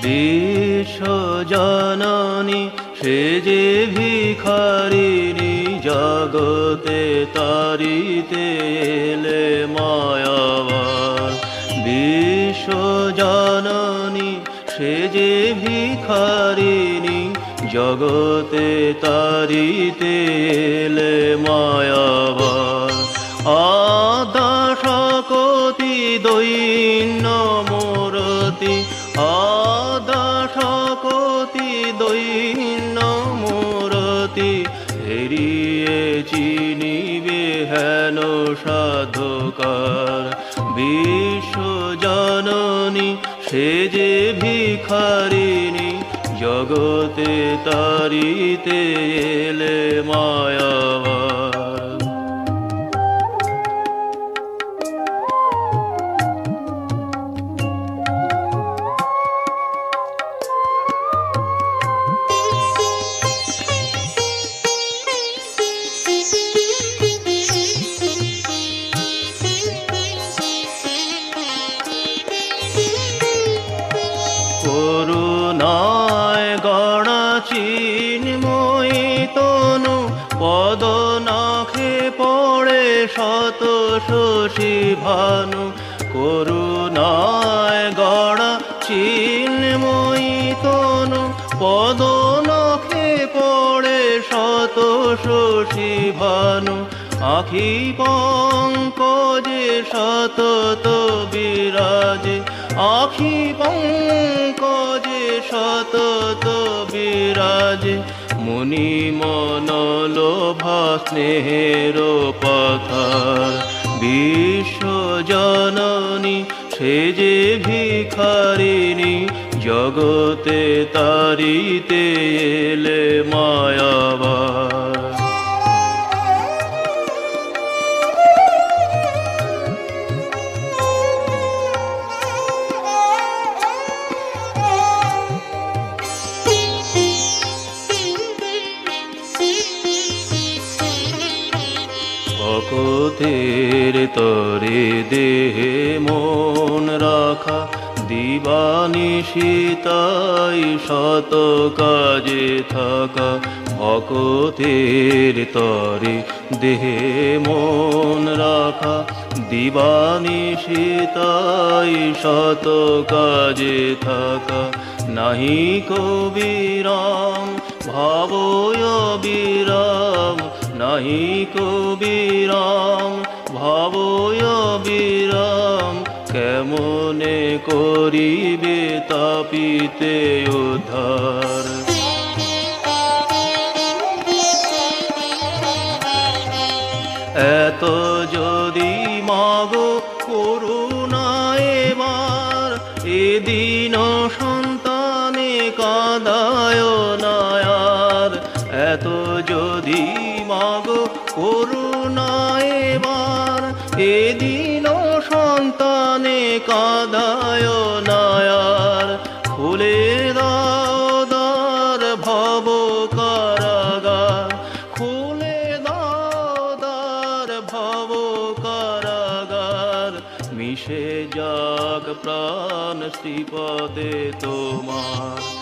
বিশ্ব জননী সে যে ভিখারিণী, জগতে তারিতে এলে মায়াবার। বিশ্ব জননী সে যে ভিখারিণী, জগতে তারিতে এলে মায়াবার। আদাশকতি দৈন্য মূরতি, আদাশকতি দৈন্য মূরতি, হেরিয়ে চিনিবে হেন সাধকার। বিশ্ব জননী সে যে ভিখারিণী, জগতে তারিতে এলে মায়াবার। করুণায় গড়া চিন্ময়ী তনু, পদনখে পড়ে শত শশী ভানু। করুণায় গড়া চিন্ময়ী তনু, পদনখে পড়ে শত শশী ভানু। আখি পঙ্কজে সতত বিরাজে, আখি পঙ্কজে সতত বিরাজে। মুনি মনোলোভা স্নেহের পাথার। বিশ্ব জননী সে যে ভিখারিণী, জগতে তারিতে এলে মায়াবার। ভকতের তরে দেহে মন রাখা, দিবানিশিতাই শত কাজে থাকা। ভকতের তরে দেহে মন রাখা, দিবানিশিতাই শত কাজে থাকা। নাহি কবিরাম ভাবয় বিরাম, নাহি কবিরাম ভাবয় বিরাম। কেমনে করিবে তাপিতে উদ্ধার। এত যদি মাগো করুণা এবার, এদিন সন্তানে কাঁদায় নায়ার। এত যদি মাগো করুণা এবার, এদিন সন্তানে কাঁদায় নায়ার। খুলে দাও দ্বার ভব কারাগার, খুলে দাও দ্বার ভব কারাগার। মিশে যাক প্রাণ শ্রীপদে তোমার।